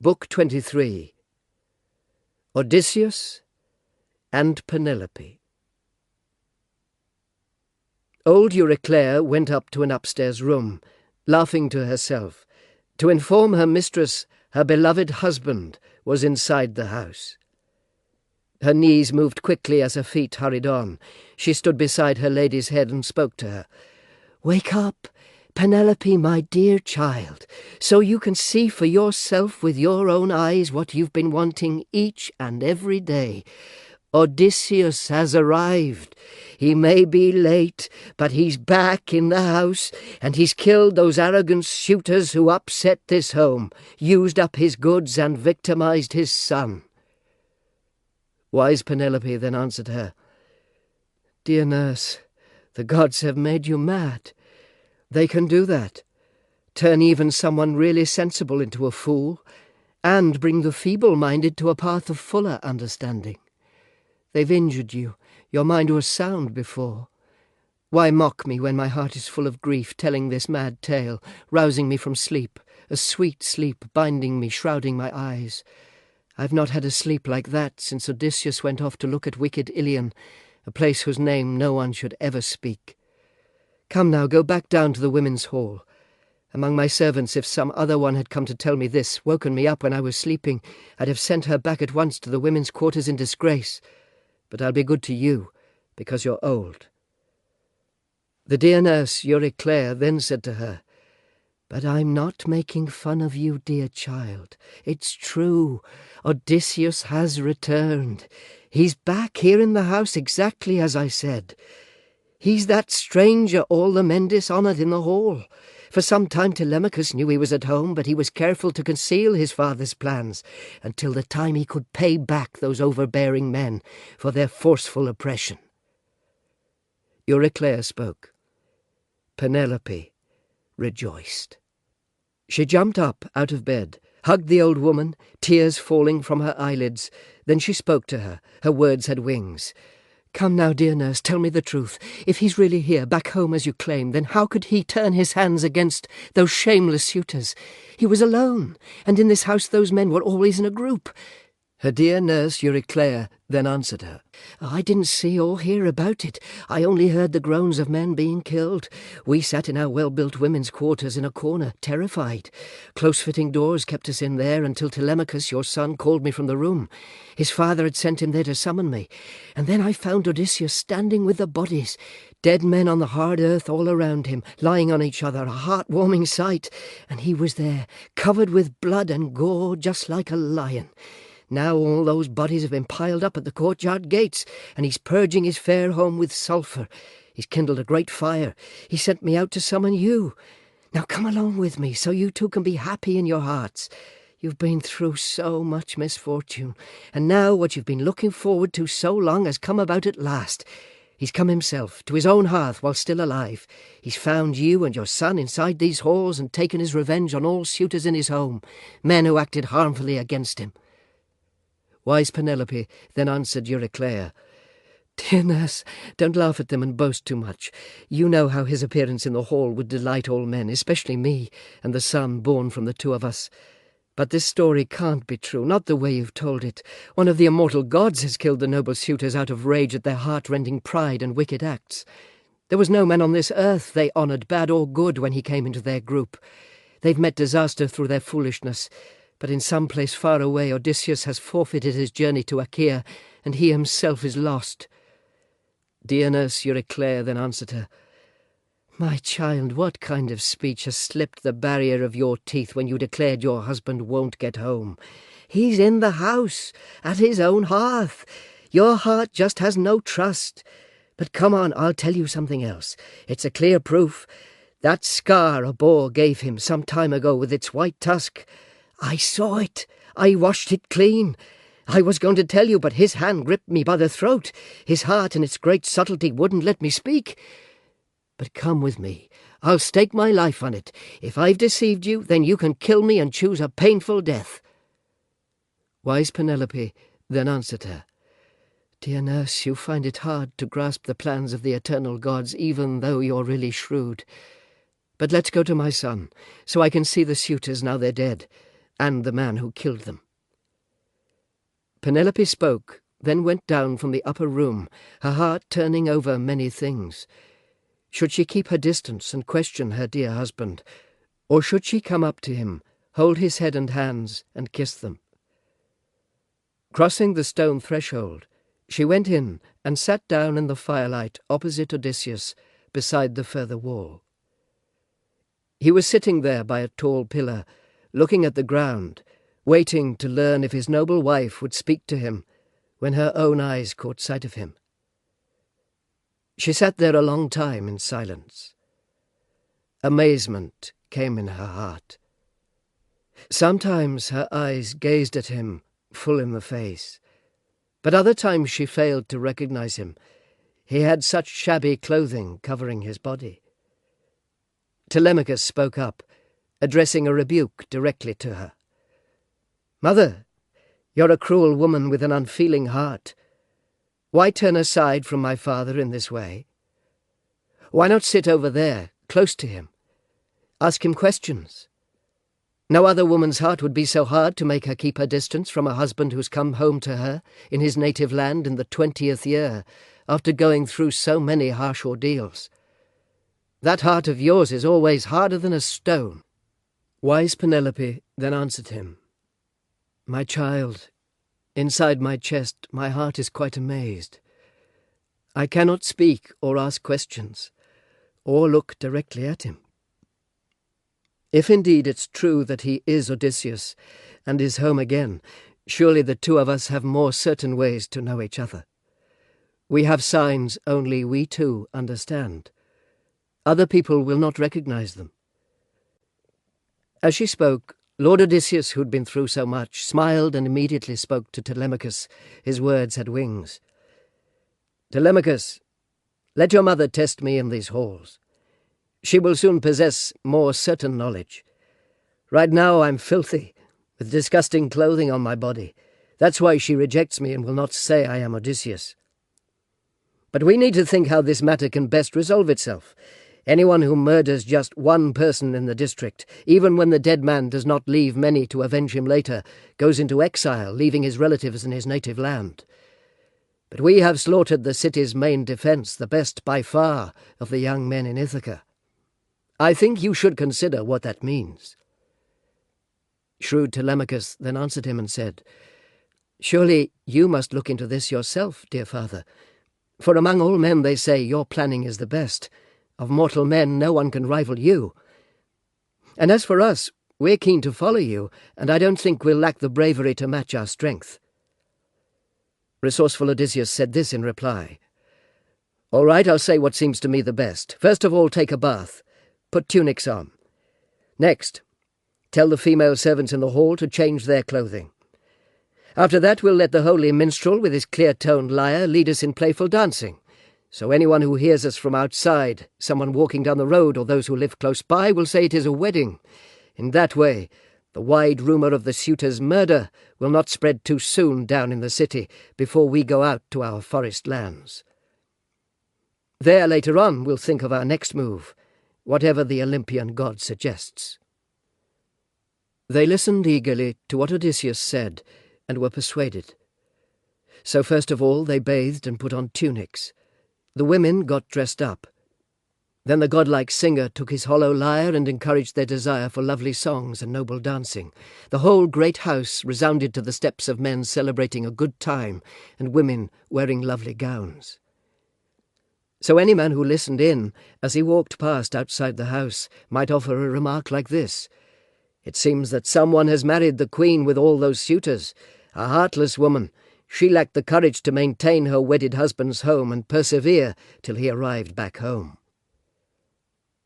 Book 23. Odysseus and Penelope. Old Euryclea went up to an upstairs room, laughing to herself, to inform her mistress her beloved husband was inside the house. Her knees moved quickly as her feet hurried on. She stood beside her lady's head and spoke to her. "Wake up, Penelope, my dear child, so you can see for yourself with your own eyes what you've been wanting each and every day. Odysseus has arrived. He may be late, but he's back in the house, and he's killed those arrogant suitors who upset this home, used up his goods and victimized his son." Wise Penelope then answered her, "Dear nurse, the gods have made you mad. They can do that, turn even someone really sensible into a fool, and bring the feeble-minded to a path of fuller understanding. They've injured you. Your mind was sound before. Why mock me when my heart is full of grief, telling this mad tale, rousing me from sleep, a sweet sleep binding me, shrouding my eyes? I've not had a sleep like that since Odysseus went off to look at wicked Iliad, a place whose name no one should ever speak. Come now, go back down to the women's hall. Among my servants, if some other one had come to tell me this, woken me up when I was sleeping, I'd have sent her back at once to the women's quarters in disgrace. But I'll be good to you, because you're old." The dear nurse, Euryclea, then said to her, "But I'm not making fun of you, dear child. It's true. Odysseus has returned. He's back here in the house exactly as I said. He's that stranger all the men dishonoured in the hall. For some time Telemachus knew he was at home, but he was careful to conceal his father's plans, until the time he could pay back those overbearing men for their forceful oppression." Euryclea spoke. Penelope rejoiced. She jumped up out of bed, hugged the old woman, tears falling from her eyelids. Then she spoke to her. Her words had wings. "Come now, dear nurse, tell me the truth. If he's really here, back home as you claim, then how could he turn his hands against those shameless suitors? He was alone, and in this house those men were always in a group." Her dear nurse Euryclea then answered her. "I didn't see or hear about it. I only heard the groans of men being killed. We sat in our well-built women's quarters in a corner, terrified. Close-fitting doors kept us in there until Telemachus, your son, called me from the room. His father had sent him there to summon me. And then I found Odysseus standing with the bodies, dead men on the hard earth all around him, lying on each other, a heart-warming sight. And he was there, covered with blood and gore, just like a lion. Now all those bodies have been piled up at the courtyard gates, and he's purging his fair home with sulphur. He's kindled a great fire. He sent me out to summon you. Now come along with me, so you two can be happy in your hearts. You've been through so much misfortune, and now what you've been looking forward to so long has come about at last. He's come himself, to his own hearth while still alive. He's found you and your son inside these halls and taken his revenge on all suitors in his home, men who acted harmfully against him." Wise Penelope then answered Euryclea, "Dear nurse, don't laugh at them and boast too much. You know how his appearance in the hall would delight all men, especially me, and the son born from the two of us. But this story can't be true, not the way you've told it. One of the immortal gods has killed the noble suitors out of rage at their heart-rending pride and wicked acts. There was no man on this earth they honoured, bad or good, when he came into their group. They've met disaster through their foolishness. But in some place far away Odysseus has forfeited his journey to Achaea, and he himself is lost." Dear nurse Euryclea then answered her, "My child, what kind of speech has slipped the barrier of your teeth when you declared your husband won't get home? He's in the house, at his own hearth. Your heart just has no trust. But come on, I'll tell you something else. It's a clear proof. That scar a boar gave him some time ago with its white tusk, I saw it. I washed it clean. I was going to tell you, but his hand gripped me by the throat. His heart in its great subtlety wouldn't let me speak. But come with me. I'll stake my life on it. If I've deceived you, then you can kill me and choose a painful death." Wise Penelope then answered her, "Dear nurse, you find it hard to grasp the plans of the eternal gods, even though you're really shrewd. But let's go to my son, so I can see the suitors now they're dead. and the man who killed them." Penelope spoke, then went down from the upper room, her heart turning over many things. Should she keep her distance and question her dear husband, or should she come up to him, hold his head and hands, and kiss them? Crossing the stone threshold, she went in and sat down in the firelight opposite Odysseus, beside the further wall. He was sitting there by a tall pillar, looking at the ground, waiting to learn if his noble wife would speak to him, when her own eyes caught sight of him. She sat there a long time in silence. Amazement came in her heart. Sometimes her eyes gazed at him full in the face, but other times she failed to recognize him. He had such shabby clothing covering his body. Telemachus spoke up, addressing a rebuke directly to her. "Mother, you're a cruel woman with an unfeeling heart. Why turn aside from my father in this way? Why not sit over there, close to him? Ask him questions. No other woman's heart would be so hard to make her keep her distance from a husband who's come home to her in his native land in the 20th year, after going through so many harsh ordeals. That heart of yours is always harder than a stone." Wise Penelope then answered him, "My child, inside my chest my heart is quite amazed. I cannot speak or ask questions, or look directly at him. If indeed it's true that he is Odysseus and is home again, surely the two of us have more certain ways to know each other. We have signs only we two understand. Other people will not recognize them." As she spoke, Lord Odysseus, who'd been through so much, smiled and immediately spoke to Telemachus. His words had wings. "Telemachus, let your mother test me in these halls. She will soon possess more certain knowledge. Right now I'm filthy, with disgusting clothing on my body. That's why she rejects me and will not say I am Odysseus. But we need to think how this matter can best resolve itself. Anyone who murders just one person in the district, even when the dead man does not leave many to avenge him later, goes into exile, leaving his relatives in his native land. But we have slaughtered the city's main defense, the best by far of the young men in Ithaca. I think you should consider what that means." Shrewd Telemachus then answered him and said, "Surely you must look into this yourself, dear father, for among all men they say your planning is the best. Of mortal men no one can rival you. And as for us, we're keen to follow you, and I don't think we'll lack the bravery to match our strength." Resourceful Odysseus said this in reply, "All right, I'll say what seems to me the best. First of all, take a bath. Put tunics on. Next, tell the female servants in the hall to change their clothing. After that, we'll let the holy minstrel with his clear-toned lyre lead us in playful dancing. So anyone who hears us from outside, someone walking down the road or those who live close by, will say it is a wedding. In that way, the wide rumour of the suitors' murder will not spread too soon down in the city before we go out to our forest lands. There, later on, we'll think of our next move, whatever the Olympian god suggests." They listened eagerly to what Odysseus said and were persuaded. So first of all they bathed and put on tunics. The women got dressed up. Then the godlike singer took his hollow lyre and encouraged their desire for lovely songs and noble dancing. The whole great house resounded to the steps of men celebrating a good time and women wearing lovely gowns. So any man who listened in, as he walked past outside the house, might offer a remark like this: "It seems that someone has married the queen with all those suitors. A heartless woman. She lacked the courage to maintain her wedded husband's home and persevere till he arrived back home."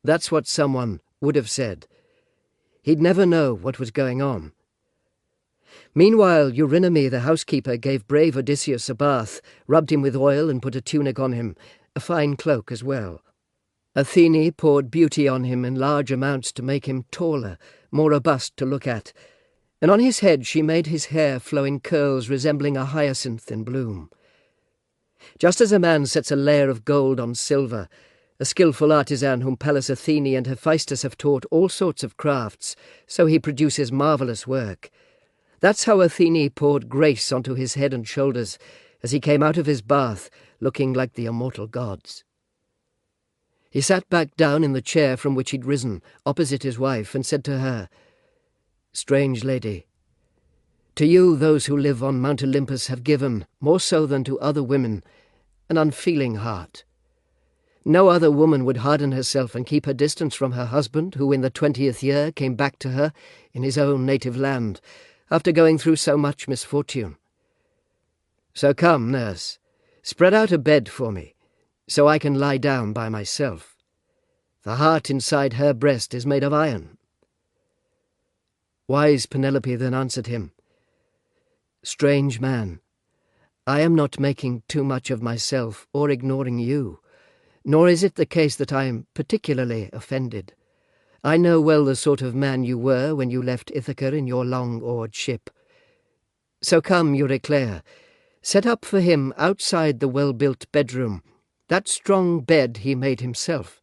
That's what someone would have said. He'd never know what was going on. Meanwhile, Eurynome, the housekeeper, gave brave Odysseus a bath, rubbed him with oil and put a tunic on him, a fine cloak as well. Athene poured beauty on him in large amounts to make him taller, more robust to look at, and on his head she made his hair flow in curls resembling a hyacinth in bloom. Just as a man sets a layer of gold on silver, a skilful artisan whom Pallas Athene and Hephaestus have taught all sorts of crafts, so he produces marvellous work. That's how Athene poured grace onto his head and shoulders as he came out of his bath, looking like the immortal gods. He sat back down in the chair from which he'd risen, opposite his wife, and said to her, "Strange lady, to you those who live on Mount Olympus have given, more so than to other women, an unfeeling heart. No other woman would harden herself and keep her distance from her husband, who in the 20th year came back to her in his own native land, after going through so much misfortune. So come, nurse, spread out a bed for me, so I can lie down by myself. The heart inside her breast is made of iron." Wise Penelope then answered him, "Strange man, I am not making too much of myself or ignoring you, nor is it the case that I am particularly offended. I know well the sort of man you were when you left Ithaca in your long-oared ship. So come, Euryclea, set up for him outside the well-built bedroom that strong bed he made himself.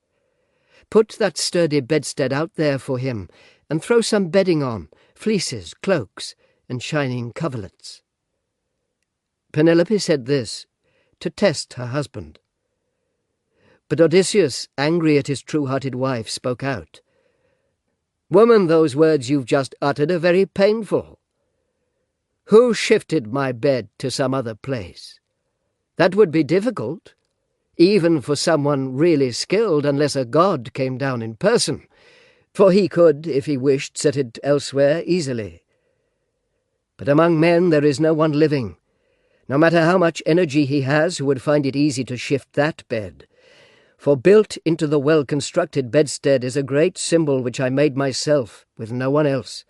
Put that sturdy bedstead out there for him, and throw some bedding on, fleeces, cloaks, and shining coverlets." Penelope said this to test her husband. But Odysseus, angry at his true-hearted wife, spoke out, "Woman, those words you've just uttered are very painful. Who shifted my bed to some other place? That would be difficult, even for someone really skilled, unless a god came down in person, for he could, if he wished, set it elsewhere easily. But among men there is no one living, no matter how much energy he has, who would find it easy to shift that bed. For built into the well-constructed bedstead is a great symbol which I made myself, with no one else.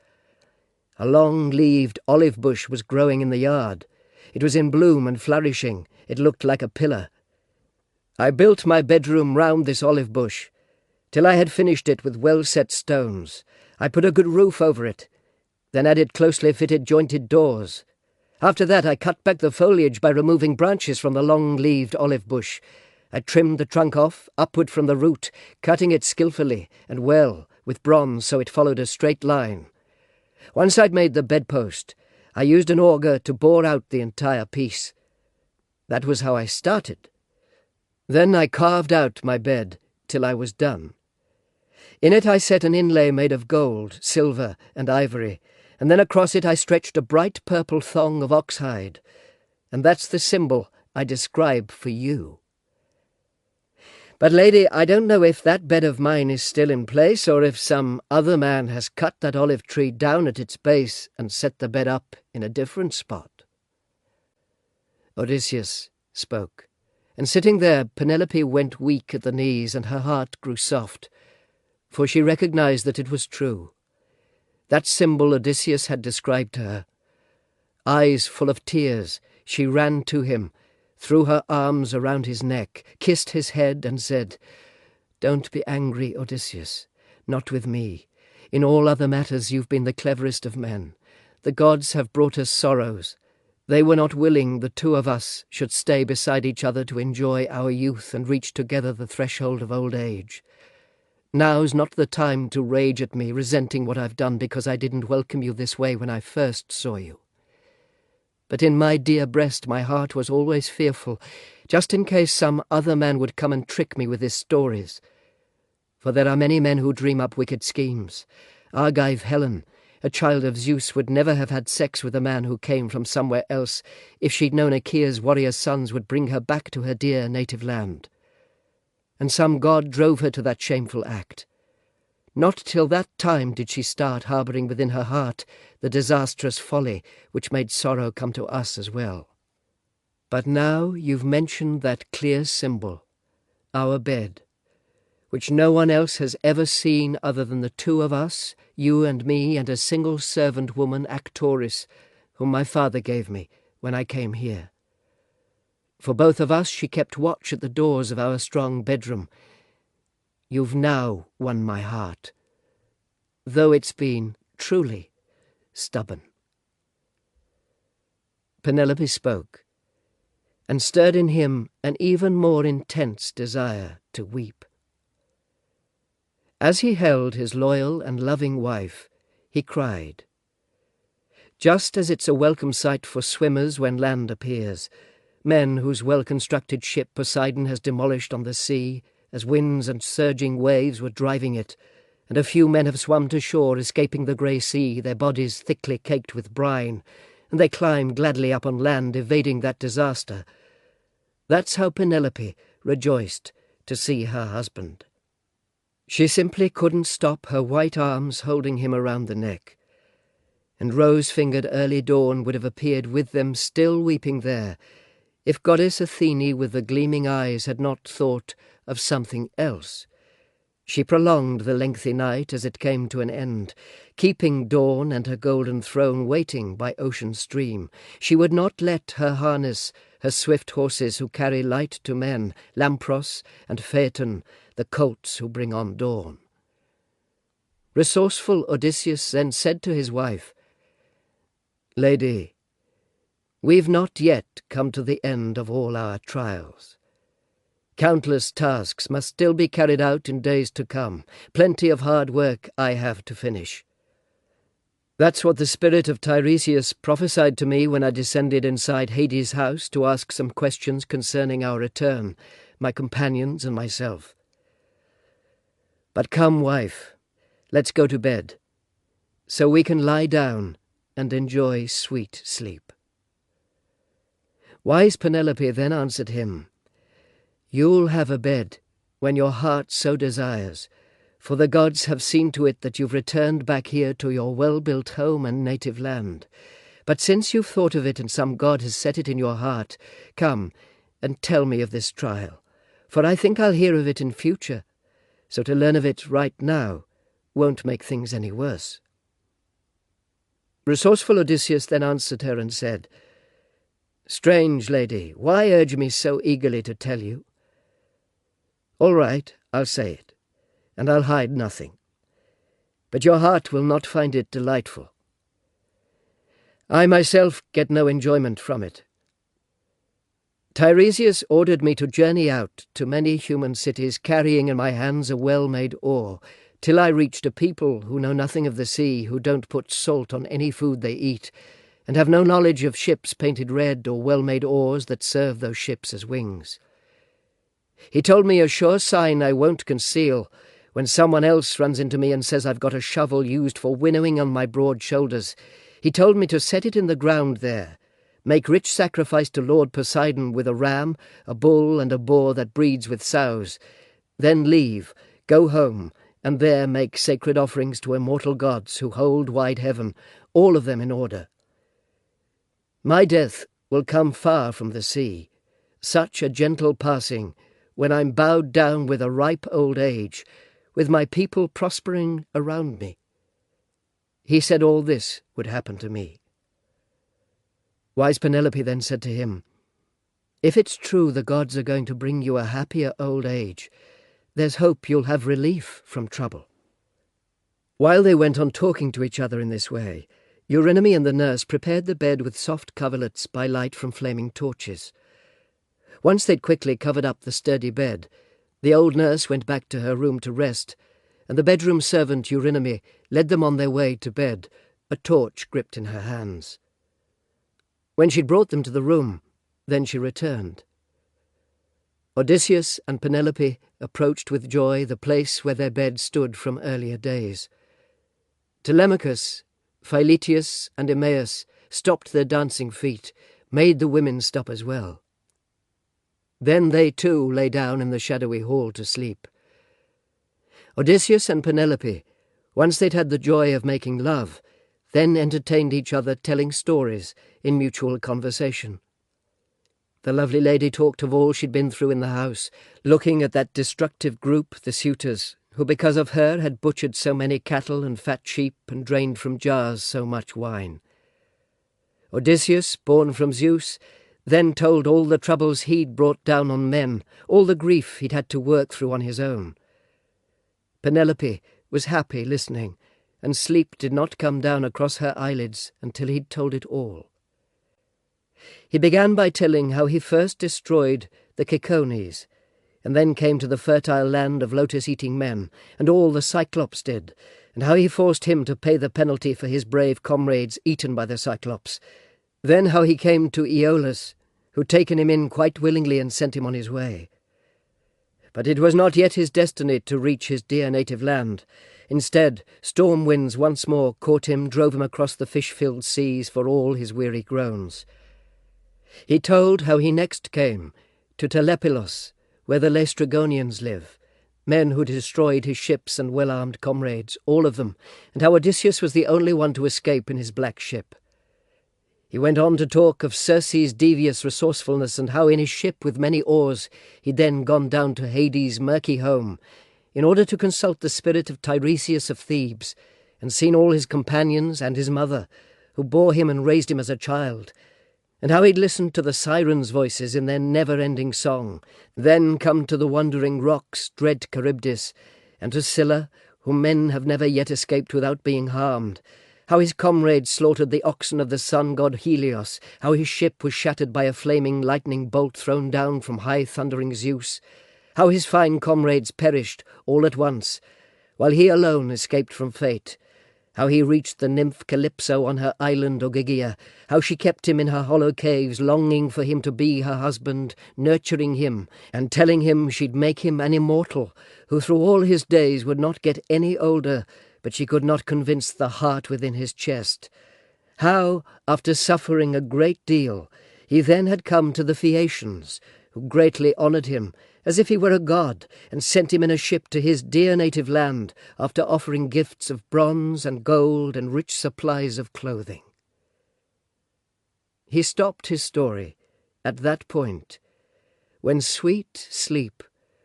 A long-leaved olive bush was growing in the yard. It was in bloom and flourishing. It looked like a pillar. I built my bedroom round this olive bush, till I had finished it with well-set stones. I put a good roof over it, then added closely fitted jointed doors. After that I cut back the foliage by removing branches from the long-leaved olive bush. I trimmed the trunk off, upward from the root, cutting it skilfully and well, with bronze so it followed a straight line. Once I'd made the bedpost, I used an auger to bore out the entire piece. That was how I started. Then I carved out my bed till I was done. In it I set an inlay made of gold, silver, and ivory, and then across it I stretched a bright purple thong of oxhide, and that's the symbol I describe for you. But, lady, I don't know if that bed of mine is still in place, or if some other man has cut that olive tree down at its base and set the bed up in a different spot." Odysseus spoke, and sitting there Penelope went weak at the knees, and her heart grew soft, for she recognized that it was true. That symbol Odysseus had described to her. Eyes full of tears, she ran to him, threw her arms around his neck, kissed his head, and said, "Don't be angry, Odysseus, not with me. In all other matters you've been the cleverest of men. The gods have brought us sorrows. They were not willing the two of us should stay beside each other to enjoy our youth and reach together the threshold of old age. Now's not the time to rage at me, resenting what I've done because I didn't welcome you this way when I first saw you. But in my dear breast my heart was always fearful, just in case some other man would come and trick me with his stories. For there are many men who dream up wicked schemes. Argive Helen, a child of Zeus, would never have had sex with a man who came from somewhere else if she'd known Achaea's warrior sons would bring her back to her dear native land. And some god drove her to that shameful act. Not till that time did she start harbouring within her heart the disastrous folly which made sorrow come to us as well. But now you've mentioned that clear symbol, our bed, which no one else has ever seen other than the two of us, you and me, and a single servant woman, Actoris, whom my father gave me when I came here. For both of us she kept watch at the doors of our strong bedroom. You've now won my heart, though it's been truly stubborn." Penelope spoke, and stirred in him an even more intense desire to weep. As he held his loyal and loving wife, he cried, just as it's a welcome sight for swimmers when land appears, men whose well-constructed ship Poseidon has demolished on the sea, as winds and surging waves were driving it, and a few men have swum to shore, escaping the grey sea, their bodies thickly caked with brine, and they climb gladly up on land, evading that disaster. That's how Penelope rejoiced to see her husband. She simply couldn't stop her white arms holding him around the neck, and rose-fingered early dawn would have appeared with them still weeping there, if goddess Athene with the gleaming eyes had not thought of something else. She prolonged the lengthy night as it came to an end, keeping dawn and her golden throne waiting by ocean stream. She would not let her harness her swift horses who carry light to men, Lampros and Phaeton, the colts who bring on dawn. Resourceful Odysseus then said to his wife, "Lady, we've not yet come to the end of all our trials. Countless tasks must still be carried out in days to come. Plenty of hard work I have to finish. That's what the spirit of Tiresias prophesied to me when I descended inside Hades' house to ask some questions concerning our return, my companions and myself. But come, wife, let's go to bed, so we can lie down and enjoy sweet sleep." Wise Penelope then answered him, "You'll have a bed when your heart so desires, for the gods have seen to it that you've returned back here to your well-built home and native land. But since you've thought of it and some god has set it in your heart, come and tell me of this trial, for I think I'll hear of it in future, so to learn of it right now won't make things any worse." Resourceful Odysseus then answered her and said, "Strange lady, why urge me so eagerly to tell you? All right, I'll say it, and I'll hide nothing. But your heart will not find it delightful. I myself get no enjoyment from it. Tiresias ordered me to journey out to many human cities, carrying in my hands a well-made oar, till I reached a people who know nothing of the sea, who don't put salt on any food they eat, and have no knowledge of ships painted red or well-made oars that serve those ships as wings. He told me a sure sign I won't conceal, when someone else runs into me and says I've got a shovel used for winnowing on my broad shoulders. He told me to set it in the ground there, make rich sacrifice to Lord Poseidon with a ram, a bull, and a boar that breeds with sows, then leave, go home, and there make sacred offerings to immortal gods who hold wide heaven, all of them in order. My death will come far from the sea, such a gentle passing, when I'm bowed down with a ripe old age, with my people prospering around me. He said all this would happen to me." Wise Penelope then said to him, "If it's true the gods are going to bring you a happier old age, there's hope you'll have relief from trouble." While they went on talking to each other in this way, Eurynome and the nurse prepared the bed with soft coverlets by light from flaming torches. Once they'd quickly covered up the sturdy bed, the old nurse went back to her room to rest, and the bedroom servant Eurynome led them on their way to bed, a torch gripped in her hands. When she'd brought them to the room, then she returned. Odysseus and Penelope approached with joy the place where their bed stood from earlier days. Telemachus, Philetius, and Emmaus stopped their dancing feet, made the women stop as well. Then they too lay down in the shadowy hall to sleep. Odysseus and Penelope, once they'd had the joy of making love, then entertained each other telling stories in mutual conversation. The lovely lady talked of all she'd been through in the house, looking at that destructive group, the suitors, who because of her had butchered so many cattle and fat sheep and drained from jars so much wine. Odysseus, born from Zeus, then told all the troubles he'd brought down on men, all the grief he'd had to work through on his own. Penelope was happy listening, and sleep did not come down across her eyelids until he'd told it all. He began by telling how he first destroyed the Cacones, and then came to the fertile land of lotus-eating men, and all the Cyclops did, and how he forced him to pay the penalty for his brave comrades eaten by the Cyclops. Then how he came to Aeolus, who taken him in quite willingly and sent him on his way. But it was not yet his destiny to reach his dear native land. Instead, storm winds once more caught him, drove him across the fish-filled seas for all his weary groans. He told how he next came to Telepylos, where the Laestrygonians live, men who destroyed his ships and well-armed comrades, all of them, and how Odysseus was the only one to escape in his black ship. He went on to talk of Circe's devious resourcefulness, and how in his ship with many oars he'd then gone down to Hades' murky home, in order to consult the spirit of Tiresias of Thebes, and seen all his companions and his mother, who bore him and raised him as a child, and how he'd listened to the sirens' voices in their never-ending song, then come to the wandering rocks, dread Charybdis, and to Scylla, whom men have never yet escaped without being harmed, how his comrades slaughtered the oxen of the sun-god Helios, how his ship was shattered by a flaming lightning bolt thrown down from high thundering Zeus, how his fine comrades perished all at once, while he alone escaped from fate, how he reached the nymph Calypso on her island Ogygia, how she kept him in her hollow caves, longing for him to be her husband, nurturing him, and telling him she'd make him an immortal, who through all his days would not get any older, but she could not convince the heart within his chest. How, after suffering a great deal, he then had come to the Phaeacians, who greatly honoured him, as if he were a god, and sent him in a ship to his dear native land, after offering gifts of bronze and gold and rich supplies of clothing. He stopped his story at that point, when sweet sleep,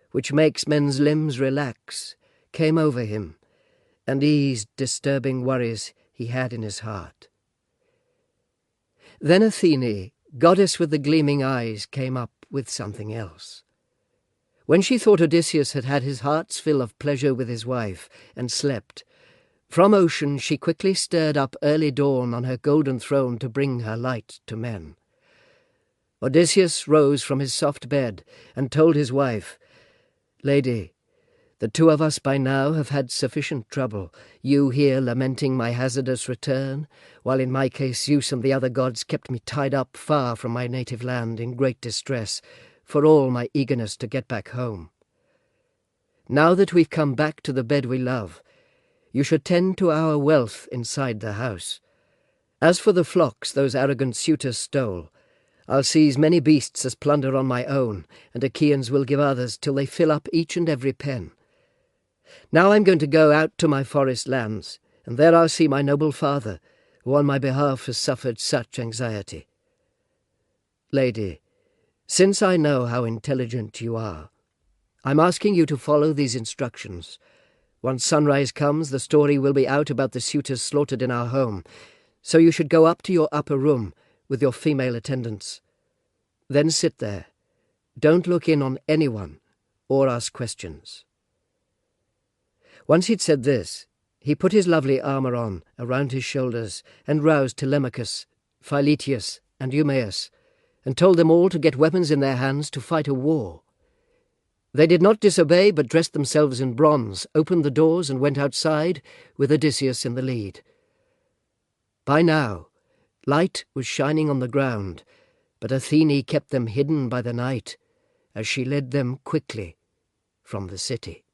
which makes men's limbs relax, came over him, and eased disturbing worries he had in his heart. Then Athene, goddess with the gleaming eyes, came up with something else. When she thought Odysseus had had his heart's fill of pleasure with his wife, and slept, from ocean she quickly stirred up early dawn on her golden throne to bring her light to men. Odysseus rose from his soft bed, and told his wife, "Lady, the two of us by now have had sufficient trouble, you here lamenting my hazardous return, while in my case Zeus and the other gods kept me tied up far from my native land in great distress, for all my eagerness to get back home. Now that we've come back to the bed we love, you should tend to our wealth inside the house. As for the flocks those arrogant suitors stole, I'll seize many beasts as plunder on my own, and Achaeans will give others till they fill up each and every pen. Now I'm going to go out to my forest lands, and there I'll see my noble father, who on my behalf has suffered such anxiety. Lady, since I know how intelligent you are, I'm asking you to follow these instructions. Once sunrise comes, the story will be out about the suitors slaughtered in our home, so you should go up to your upper room with your female attendants. Then sit there. Don't look in on anyone or ask questions." Once he'd said this, he put his lovely armour on around his shoulders and roused Telemachus, Philetius, and Eumaeus, and told them all to get weapons in their hands to fight a war. They did not disobey, but dressed themselves in bronze, opened the doors, and went outside, with Odysseus in the lead. By now, light was shining on the ground, but Athene kept them hidden by the night, as she led them quickly from the city.